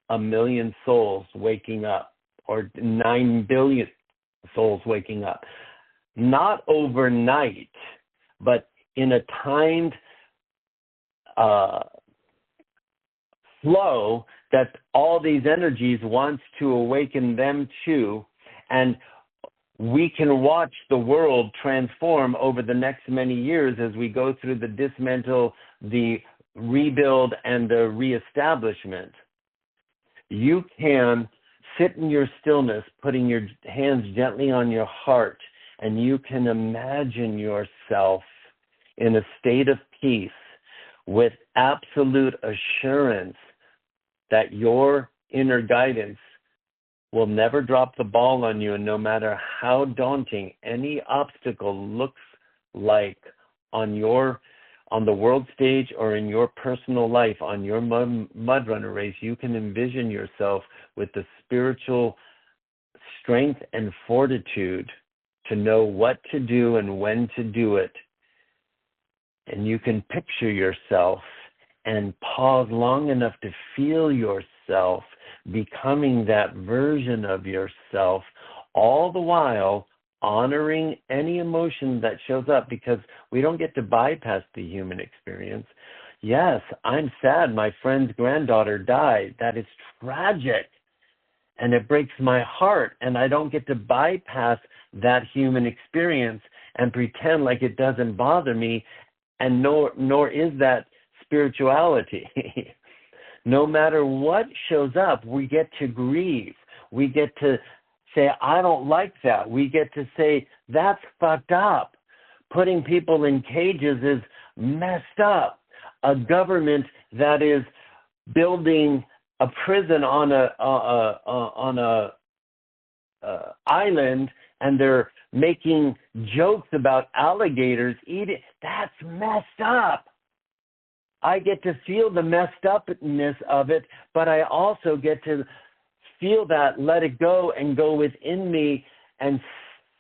1 million souls waking up, or 9 billion souls waking up. Not overnight, but in a timed flow that all these energies wants to awaken them to, and we can watch the world transform over the next many years as we go through the dismantle, the rebuild, and the reestablishment. You can sit in your stillness, putting your hands gently on your heart, and you can imagine yourself in a state of peace with absolute assurance that your inner guidance will never drop the ball on you, and no matter how daunting any obstacle looks like on the world stage or in your personal life, on your mud runner race, you can envision yourself with the spiritual strength and fortitude to know what to do and when to do it. And you can picture yourself and pause long enough to feel yourself becoming that version of yourself, all the while honoring any emotion that shows up, because we don't get to bypass the human experience. Yes, I'm sad my friend's granddaughter died. That is tragic, and it breaks my heart, and I don't get to bypass that human experience and pretend like it doesn't bother me, and nor is that spirituality. No matter what shows up, we get to grieve. We get to say, I don't like that. We get to say, that's fucked up. Putting people in cages is messed up. A government that is building a prison on a island, and they're making jokes about alligators eating, that's messed up. I get to feel the messed upness of it, but I also get to feel that, let it go, and go within me and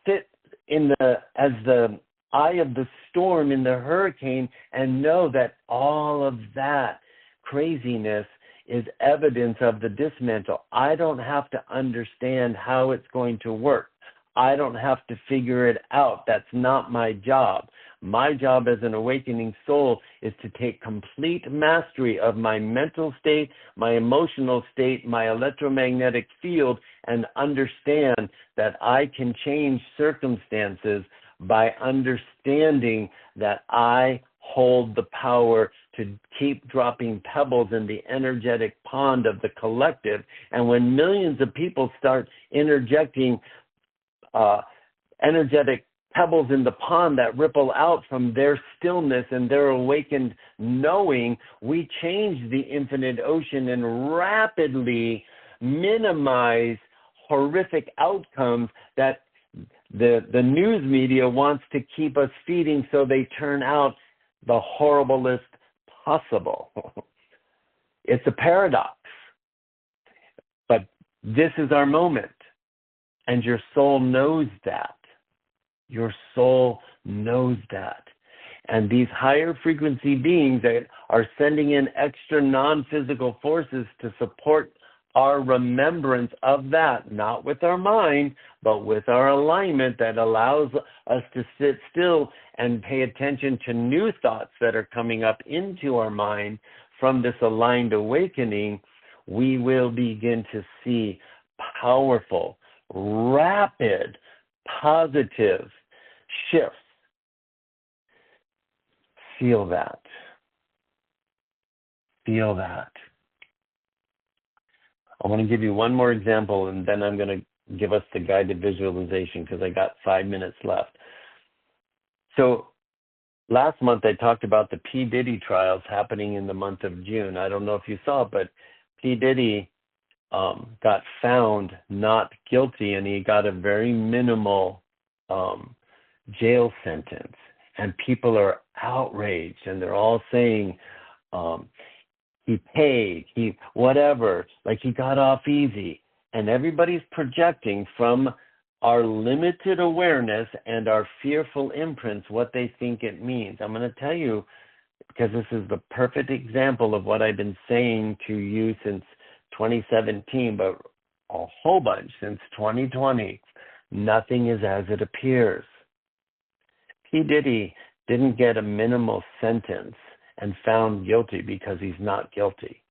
sit as the eye of the storm in the hurricane, and know that all of that craziness is evidence of the dismantle. I don't have to understand how it's going to work. I don't have to figure it out. That's not my job. My job as an awakening soul is to take complete mastery of my mental state, my emotional state, my electromagnetic field, and understand that I can change circumstances by understanding that I hold the power to keep dropping pebbles in the energetic pond of the collective. And when millions of people start interjecting energetic pebbles in the pond that ripple out from their stillness and their awakened knowing, we change the infinite ocean and rapidly minimize horrific outcomes that the news media wants to keep us feeding, so they turn out the horriblest possible. It's a paradox, but this is our moment, and your soul knows that. Your soul knows that. And these higher frequency beings that are sending in extra non-physical forces to support our remembrance of that, not with our mind, but with our alignment that allows us to sit still and pay attention to new thoughts that are coming up into our mind from this aligned awakening, we will begin to see powerful, rapid, positive shifts. Feel that. Feel that. I want to give you one more example, and then I'm going to give us the guided visualization because I got 5 minutes left. So last month I talked about the P. Diddy trials happening in the month of June. I don't know if you saw it, but P. Diddy got found not guilty, and he got a very minimal jail sentence. And people are outraged, and they're all saying, Um, he paid, he whatever, like he got off easy. And everybody's projecting from our limited awareness and our fearful imprints what they think it means. I'm going to tell you, because this is the perfect example of what I've been saying to you since 2017, but a whole bunch since 2020. Nothing is as it appears. P. Diddy didn't get a minimal sentence and found guilty because he's not guilty.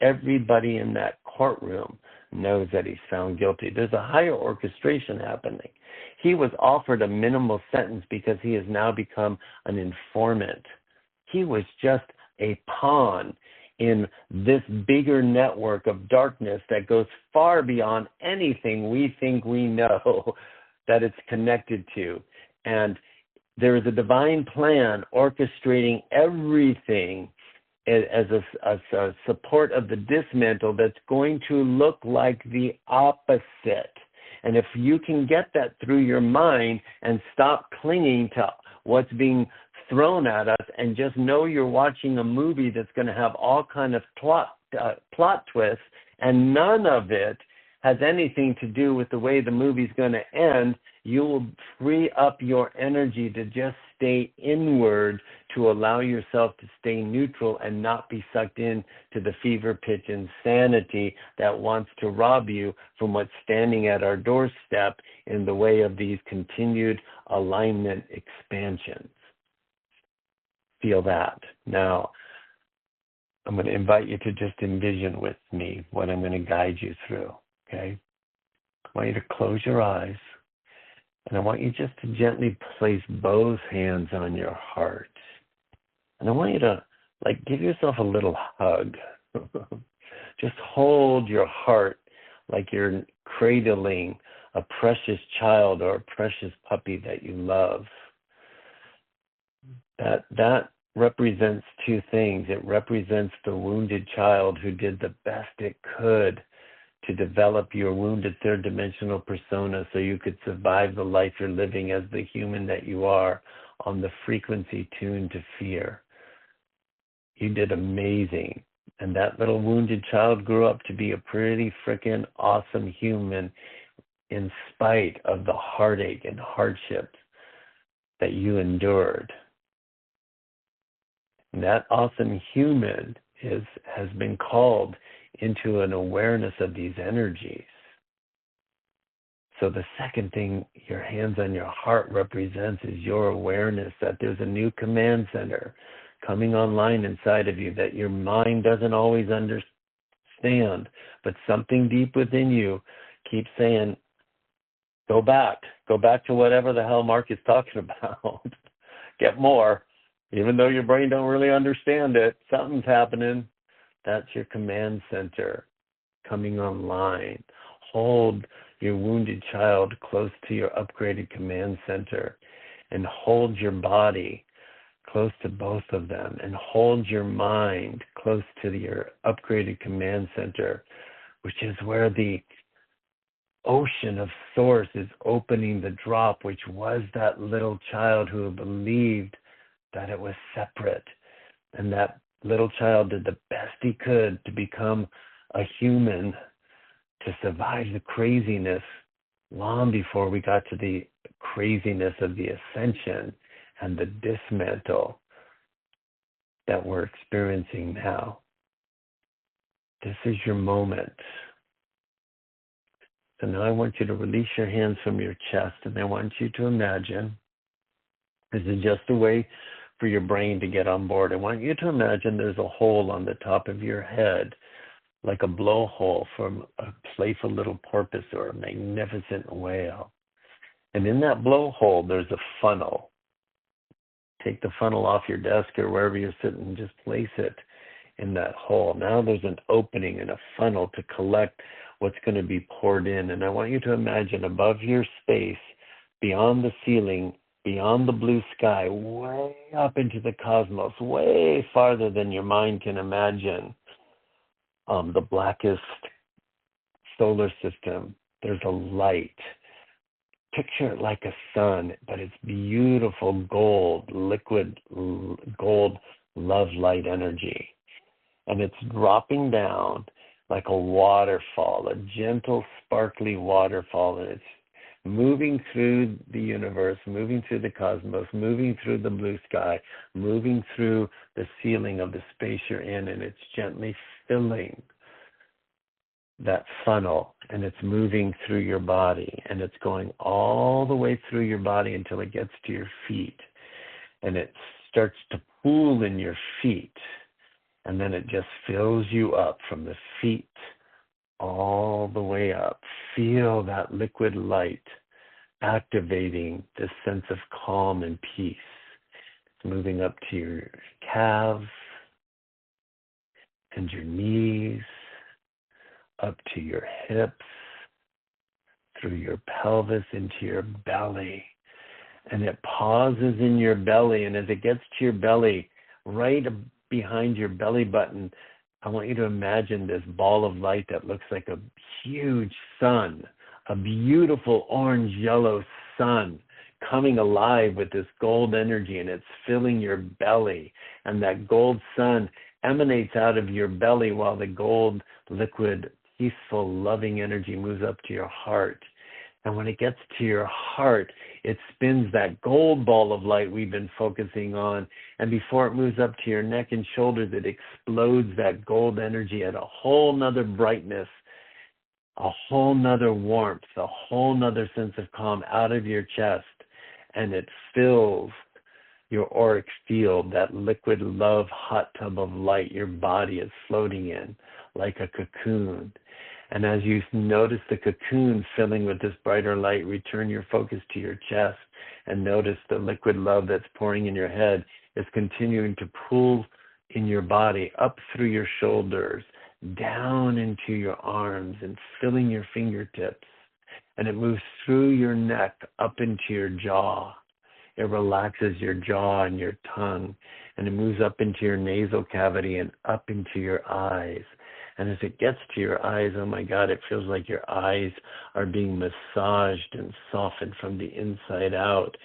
Everybody in that courtroom knows that he's found guilty. There's a higher orchestration happening. He was offered a minimal sentence because he has now become an informant. He was just a pawn in this bigger network of darkness that goes far beyond anything we think we know that it's connected to. And there is a divine plan orchestrating everything as a support of the dismantle that's going to look like the opposite. And if you can get that through your mind and stop clinging to what's being thrown at us and just know you're watching a movie that's going to have all kind of plot twists, and none of it has anything to do with the way the movie's going to end, you will free up your energy to just stay inward, to allow yourself to stay neutral and not be sucked in to the fever pitch insanity that wants to rob you from what's standing at our doorstep in the way of these continued alignment expansions. Feel that. Now, I'm going to invite you to just envision with me what I'm going to guide you through, okay? I want you to close your eyes, and I want you just to gently place both hands on your heart. And I want you to, like, give yourself a little hug. Just hold your heart like you're cradling a precious child or a precious puppy that you love. That represents two things. It represents the wounded child who did the best it could to develop your wounded third dimensional persona so you could survive the life you're living as the human that you are on the frequency tuned to fear. You did amazing. And that little wounded child grew up to be a pretty freaking awesome human in spite of the heartache and hardship that you endured. And that awesome human has been called into an awareness of these energies. So the second thing your hands on your heart represents is your awareness that there's a new command center coming online inside of you that your mind doesn't always understand, but something deep within you keeps saying, go back to whatever the hell Mark is talking about. Get more. Even though your brain don't really understand it, something's happening. That's your command center coming online. Hold your wounded child close to your upgraded command center, and hold your body close to both of them, and hold your mind close to your upgraded command center, which is where the ocean of source is opening the drop, which was that little child who believed that it was separate. And that little child did the best he could to become a human, to survive the craziness long before we got to the craziness of the ascension and the dismantle that we're experiencing now. This is your moment. So now I want you to release your hands from your chest, and I want you to imagine, this is just a way for your brain to get on board. I want you to imagine there's a hole on the top of your head, like a blowhole from a playful little porpoise or a magnificent whale. And in that blowhole, there's a funnel. Take the funnel off your desk or wherever you're sitting and just place it in that hole. Now there's an opening and a funnel to collect what's going to be poured in. And I want you to imagine above your space, beyond the ceiling, beyond the blue sky, way up into the cosmos, way farther than your mind can imagine, the blackest solar system, there's a light. Picture it like a sun, but it's beautiful gold, liquid gold love light energy. and it's dropping down like a waterfall, a gentle, sparkly waterfall, and it's moving through the universe, moving through the cosmos, moving through the blue sky, moving through the ceiling of the space you're in, and it's gently filling that funnel, and it's moving through your body, and it's going all the way through your body until it gets to your feet, and it starts to pool in your feet, and then it just fills you up from the feet all the way up. Feel that liquid light activating this sense of calm and peace. It's moving up to your calves and your knees, up to your hips, through your pelvis, into your belly. And it pauses in your belly, and as it gets to your belly, right behind your belly button, I want you to imagine this ball of light that looks like a huge sun, a beautiful orange-yellow sun coming alive with this gold energy, and it's filling your belly. And that gold sun emanates out of your belly while the gold, liquid, peaceful, loving energy moves up to your heart. And when it gets to your heart, it spins that gold ball of light we've been focusing on. And before it moves up to your neck and shoulders, it explodes that gold energy at a whole nother brightness, a whole nother warmth, a whole nother sense of calm out of your chest. And it fills your auric field, that liquid love hot tub of light your body is floating in like a cocoon. And as you notice the cocoon filling with this brighter light, return your focus to your chest and notice the liquid love that's pouring in your head is continuing to pool in your body, up through your shoulders, down into your arms, and filling your fingertips. And it moves through your neck, up into your jaw. It relaxes your jaw and your tongue, and it moves up into your nasal cavity and up into your eyes. And as it gets to your eyes, oh my God, it feels like your eyes are being massaged and softened from the inside out,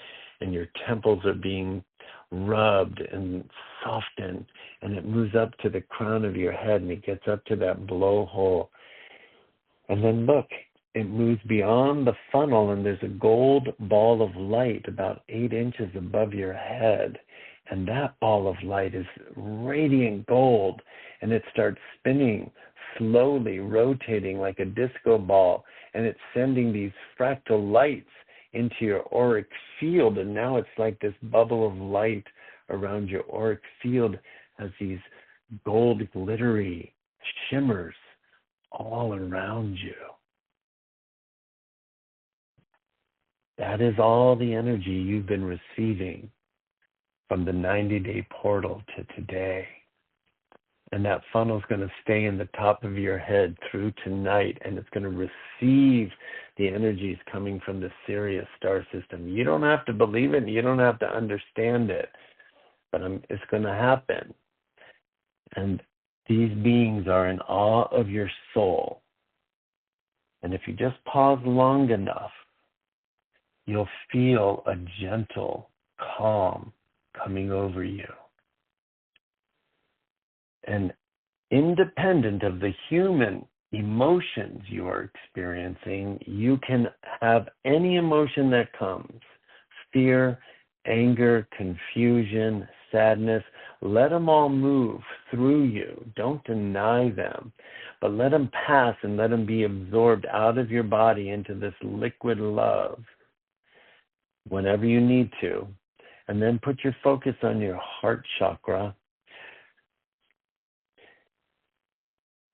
and your temples are being rubbed and softened, and it moves up to the crown of your head, and it gets up to that blowhole. And then look, it moves beyond the funnel, and there's a gold ball of light about 8 inches above your head. And that ball of light is radiant gold, and it starts spinning, slowly rotating like a disco ball, and it's sending these fractal lights into your auric field, and now it's like this bubble of light around your auric field as these gold glittery shimmers all around you. That is all the energy you've been receiving from the 90-day portal to today. And that funnel is going to stay in the top of your head through tonight, and it's going to receive the energies coming from the Sirius star system. You don't have to believe it, and you don't have to understand it, but it's going to happen. And these beings are in awe of your soul. And if you just pause long enough, you'll feel a gentle calm coming over you. And independent of the human emotions you are experiencing, you can have any emotion that comes: fear, anger, confusion, sadness. Let them all move through you. Don't deny them, but let them pass and let them be absorbed out of your body into this liquid love whenever you need to. And then put your focus on your heart chakra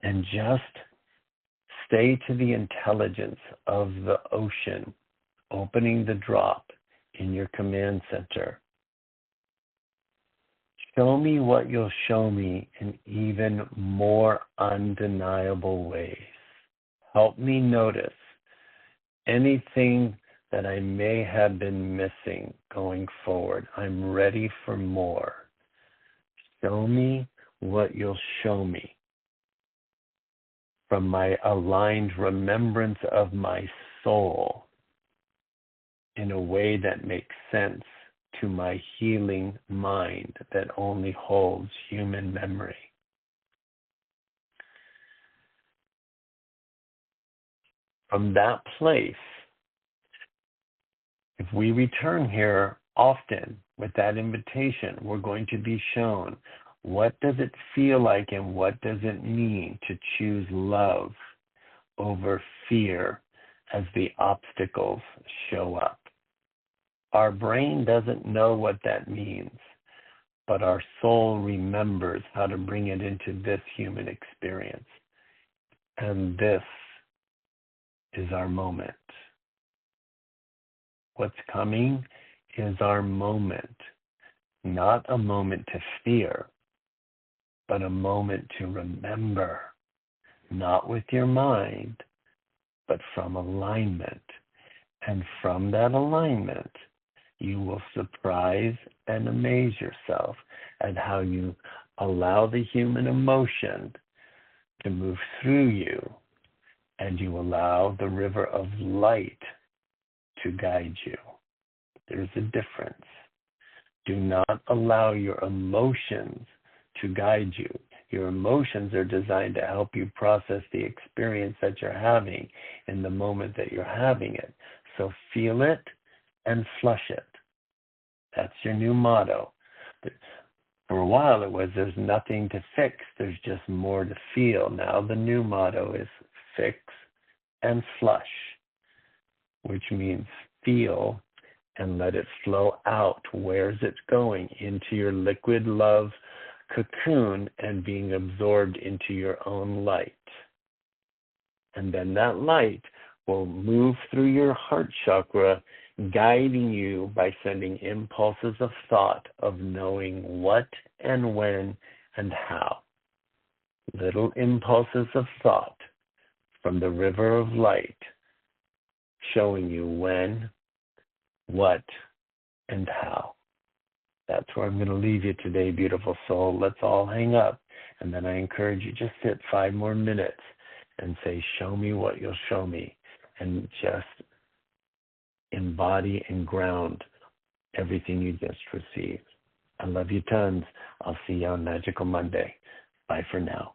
and just stay to the intelligence of the ocean, opening the drop in your command center. Show me what you'll show me in even more undeniable ways. Help me notice anything that I may have been missing going forward. I'm ready for more. Show me what you'll show me from my aligned remembrance of my soul in a way that makes sense to my healing mind that only holds human memory. from that place, if we return here often with that invitation, we're going to be shown what does it feel like and what does it mean to choose love over fear as the obstacles show up. Our brain doesn't know what that means, but our soul remembers how to bring it into this human experience. And this is our moment. What's coming is our moment, not a moment to fear, but a moment to remember, not with your mind, but from alignment. And from that alignment, you will surprise and amaze yourself at how you allow the human emotion to move through you, and you allow the river of light to guide you. There's a difference. Do not allow your emotions to guide you. Your emotions are designed to help you process the experience that you're having in the moment that you're having it. So feel it and flush it. That's your new motto. For a while it was, there's nothing to fix, there's just more to feel. Now the new motto is fix and flush, which means feel and let it flow out. Where's it going? Into your liquid love cocoon and being absorbed into your own light. And then that light will move through your heart chakra, guiding you by sending impulses of thought of knowing what and when and how. Little impulses of thought from the river of light, showing you when, what, and how. That's where I'm going to leave you today, beautiful soul. Let's all hang up. And then I encourage you, just sit 5 more minutes and say, show me what you'll show me. And just embody and ground everything you just received. I love you tons. I'll see you on Magical Monday. Bye for now.